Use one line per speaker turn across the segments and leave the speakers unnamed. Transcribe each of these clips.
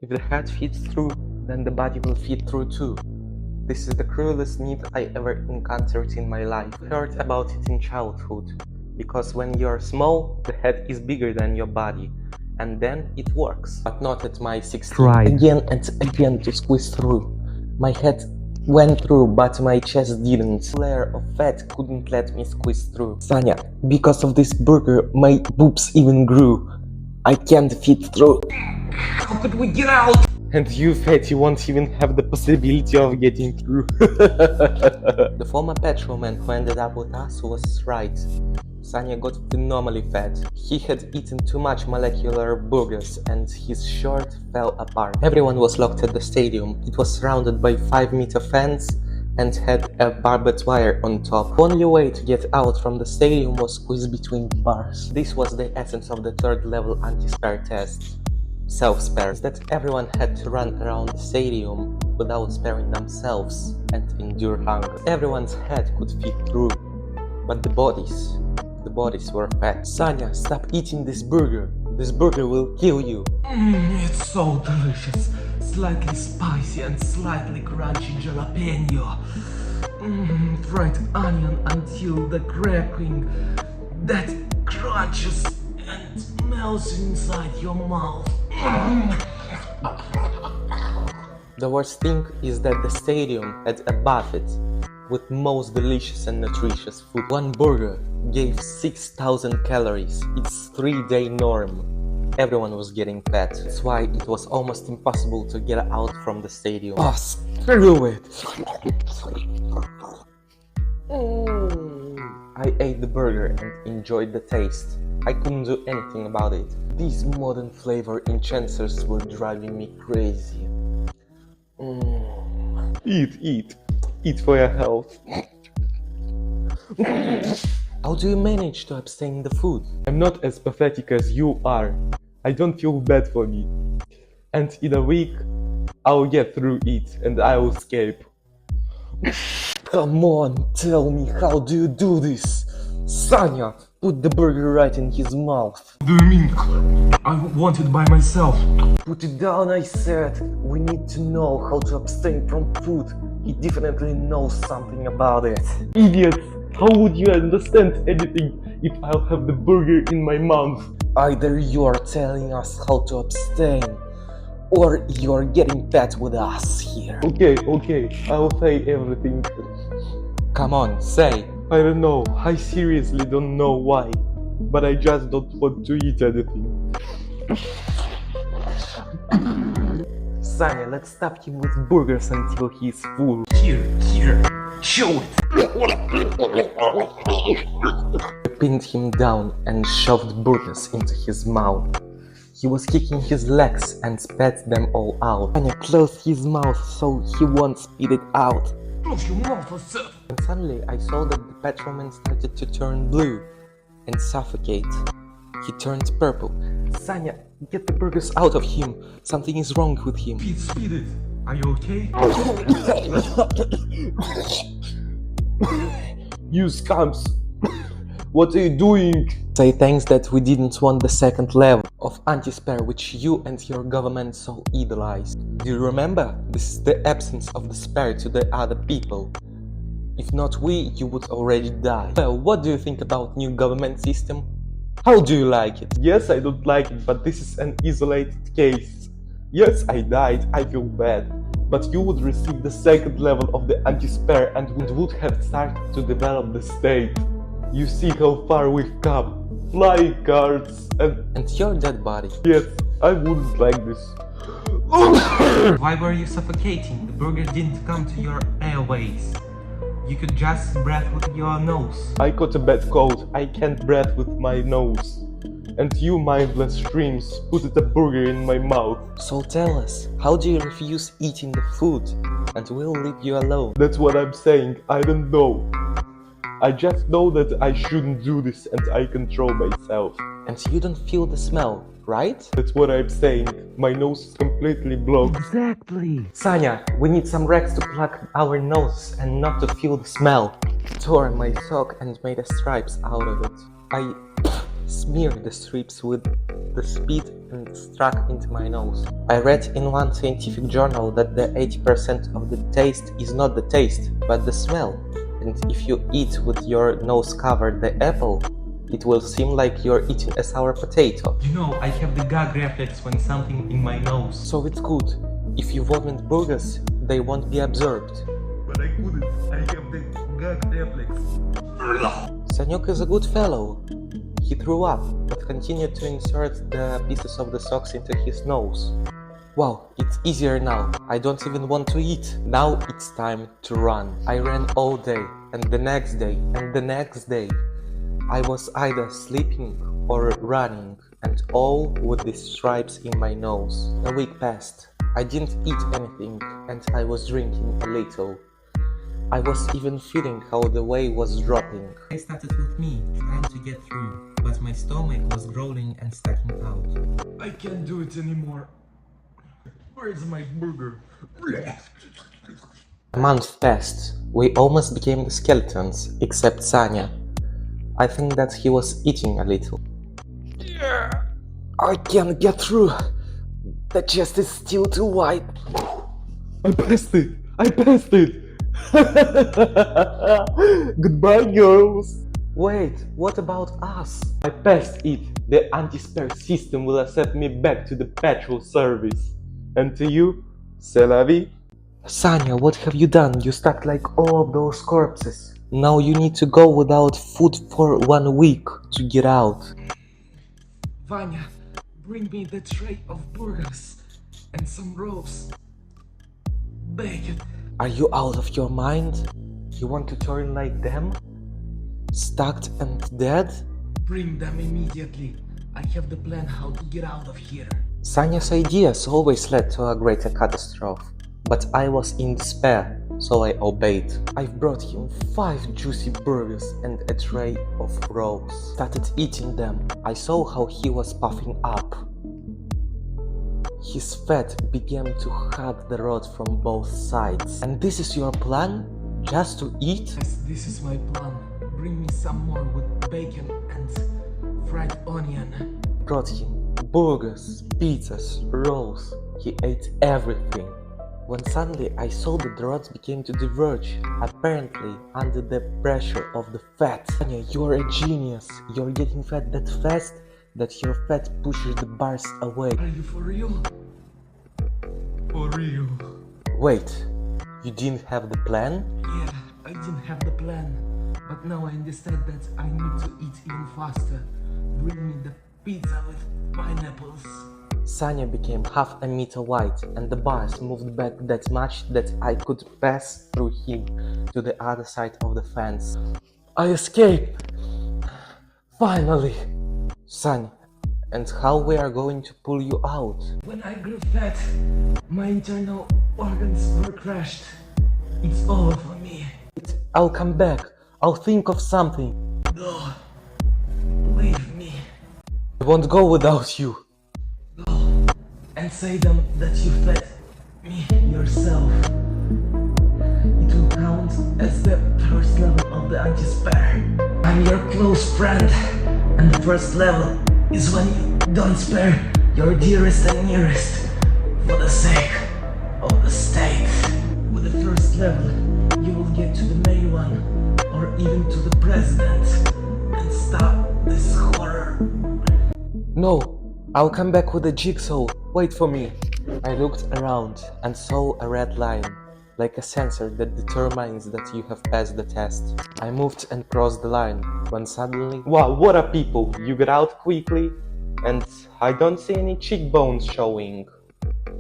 If the head fits through, then the body will fit through too. This is the cruelest myth I ever encountered in my life. I heard about it in childhood, because when you're small, the head is bigger than your body, and then it works. But not at my 16.
Tried
again and again to squeeze through. My head went through, but my chest didn't. A layer of fat couldn't let me squeeze through. Sanya, because of this burger, my boobs even grew. I can't fit through. How could we get out? And you, fatty, won't even have the possibility of getting through. The former patrolman who ended up with us was right. Sanya got phenomenally fat. He had eaten too much molecular burgers and his shirt fell apart. Everyone was locked at the stadium. It was surrounded by 5-meter fence and had a barbed wire on top. The only way to get out from the stadium was squeezed between bars. This was the essence of the third level anti-spare test. Self-spare, that everyone had to run around the stadium without sparing themselves and endure hunger. Everyone's head could fit through, but the bodies were fat. Sanya, stop eating this burger. This burger will kill you.
It's so delicious. Slightly spicy and slightly crunchy jalapeno. Fried onion until the cracking that crunches and melts inside your mouth.
The worst thing is that the stadium had a buffet with most delicious and nutritious food. One burger gave 6,000 calories. It's 3-day norm. Everyone was getting fat. That's why it was almost impossible to get out from the stadium. Oh, screw it! I ate the burger and enjoyed the taste. I couldn't do anything about it. These modern flavor enhancers were driving me crazy. Eat for your health. How do you manage to abstain the food? I'm not as pathetic as you are. I don't feel bad for me. And in a week, I'll get through it and I'll escape. Come on, tell me, how do you do this? Sanya, put the burger right in his mouth.
What do you mean? I want it by myself.
Put it down, I said. We need to know how to abstain from food. He definitely knows something about it. Idiots! How would you understand anything if I'll have the burger in my mouth? Either you're telling us how to abstain, or you're getting fat with us here. Okay, I'll say everything. Come on, say. I don't know, I seriously don't know why, but I just don't want to eat anything. Sanya, let's stuff him with burgers until he's full.
Here, show it.
I pinned him down and shoved burgers into his mouth. He was kicking his legs and spat them all out. Sanya closed his mouth so he won't spit it out.
Close your mouth, I said.
And suddenly I saw that the patrolman started to turn blue and suffocate. He turned purple. Sanya, get the burgers out of him. Something is wrong with him.
Speed it. Are you okay?
You scums! What are you doing? Say thanks that we didn't want the second level of anti-spare which you and your government so idolize. Do you remember? This is the absence of the spare to the other people. If not we, you would already die. Well, what do you think about new government system? How do you like it? Yes, I don't like it, but this is an isolated case. Yes, I died, I feel bad. But you would receive the second level of the anti-spare and would have started to develop the state. You see how far we've come. Flying cars and your dead body. Yes, I wouldn't like this.
Why were you suffocating? The burger didn't come to your airways. You could just breathe with your nose.
I got a bad cold. I can't breathe with my nose. And you mindless streams put a burger in my mouth. So tell us, how do you refuse eating the food? And we'll leave you alone. That's what I'm saying. I don't know. I just know that I shouldn't do this and I control myself. And you don't feel the smell, right? That's what I'm saying. My nose is completely blocked.
Exactly.
Sanya, we need some rags to plug our noses and not to feel the smell. Tore my sock and made a stripes out of it. smear the strips with the speed and struck into my nose. I read in one scientific journal that the 80% of the taste is not the taste, but the smell. And if you eat with your nose covered the apple, it will seem like you're eating a sour potato.
You know, I have the gag reflex when something in my nose.
So it's good. If you vomit burgers, they won't be absorbed.
But I couldn't. I have the gag reflex.
Sanyuk is a good fellow. He threw up, but continued to insert the pieces of the socks into his nose. Wow, it's easier now. I don't even want to eat. Now it's time to run. I ran all day, and the next day, and the next day. I was either sleeping or running, and all with these stripes in my nose. A week passed. I didn't eat anything, and I was drinking a little. I was even feeling how the weight was dropping.
It started with me trying to get through, but my stomach was growling and sticking out. I can't do it anymore. Where's my burger?
A month passed. We almost became the skeletons, except Sanya. I think that he was eating a little. I can't get through. The chest is still too wide.
I passed it! I passed it!
Goodbye, girls. Wait, what about us? I passed it. The ANTISPARE system will accept me back to the petrol service. And to you, c'est la vie. Sanya, what have you done? You stuck like all of those corpses. Now you need to go without food for 1 week to get out.
Vanya, bring me the tray of burgers and some roast bacon.
Are you out of your mind? You want to turn like them? Stuck and dead?
Bring them immediately. I have the plan how to get out of here.
Sanya's ideas always led to a greater catastrophe. But I was in despair, so I obeyed. I brought him 5 juicy burgers and a tray of rolls. Started eating them. I saw how he was puffing up. His fat began to hug the rod from both sides. And this is your plan? Just to eat?
Yes, this is my plan. Bring me some more with bacon and fried onion.
Brought him burgers, pizzas, rolls. He ate everything. When suddenly I saw that the rods began to diverge, apparently under the pressure of the fat. Anya, you're a genius. You're getting fat that fast that your fat pushes the bars away.
Are you for real? For real.
Wait, you didn't have the plan?
Yeah, I didn't have the plan. But now I understand that I need to eat even faster. Bring me the pizza with pineapples.
Sanya became half a meter wide, and the bars moved back that much that I could pass through him to the other side of the fence. I escaped! Finally! Sanya, and how we are going to pull you out?
When I grew fat, my internal organs were crushed. It's over for me.
I'll come back. I'll think of something.
No, leave me.
I won't go without you.
Go and say them that you fed me yourself. It will count as the first level of the ANTISPARE. I'm your close friend, and the first level is when you don't spare your dearest and nearest for the sake of the state. With the first level, you will get to the main one, or even to the president, and stop this horror.
No, I'll come back with a jigsaw. Wait for me. I looked around and saw a red line, like a sensor that determines that you have passed the test. I moved and crossed the line, when suddenly... Wow, what a people! You got out quickly, and I don't see any cheekbones showing.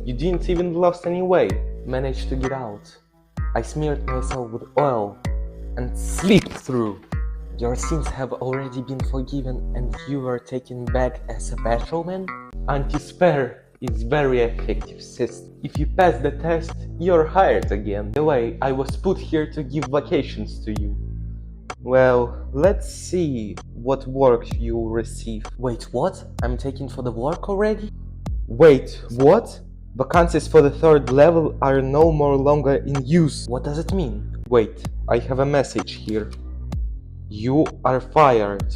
You didn't even lost any weight. Managed to get out. I smeared myself with oil and slipped through. Your sins have already been forgiven and you were taken back as a patrolman? ANTISPARE is very effective system. If you pass the test, you're hired again. The way I was put here to give vacations to you. Well, let's see what work you receive. Wait, what? I'm taken for the work already? Wait, what? Vacancies for the 3rd level are no more longer in use. What does it mean? Wait, I have a message here. You are fired.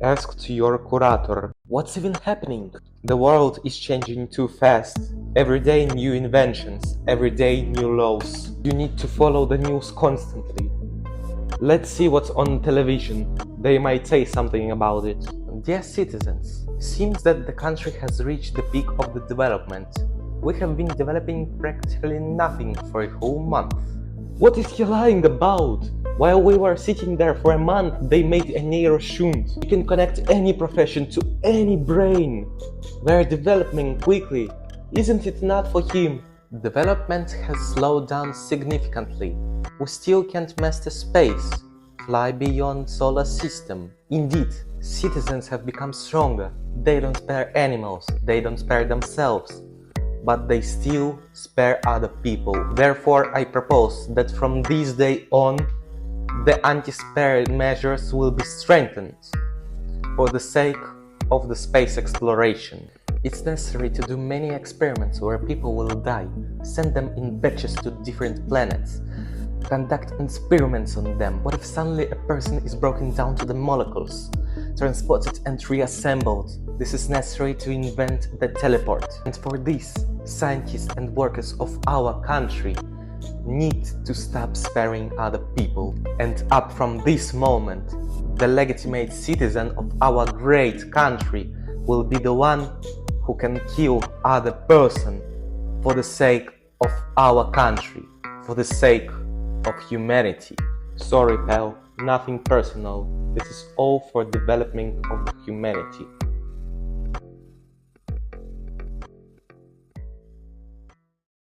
Ask to your curator. What's even happening? The world is changing too fast. Every day new inventions, every day new laws. You need to follow the news constantly. Let's see what's on television. They might say something about it. Dear citizens, seems that the country has reached the peak of the development. We have been developing practically nothing for a whole month. What is he lying about? While we were sitting there for a month, they made a neuroshunt. You can connect any profession to any brain. We're developing quickly. Isn't it not for him? Development has slowed down significantly. We still can't master space, fly beyond solar system. Indeed, citizens have become stronger. They don't spare animals, they don't spare themselves, but they still spare other people. Therefore, I propose that from this day on, the anti-spare measures will be strengthened for the sake of the space exploration. It's necessary to do many experiments where people will die, send them in batches to different planets, conduct experiments on them. What if suddenly a person is broken down to the molecules, transported and reassembled? This is necessary to invent the teleport. And for this, scientists and workers of our country need to stop sparing other people. And up from this moment, the legitimate citizen of our great country will be the one who can kill other person for the sake of our country, for the sake of humanity. Sorry, pal, nothing personal. This is all for development of humanity.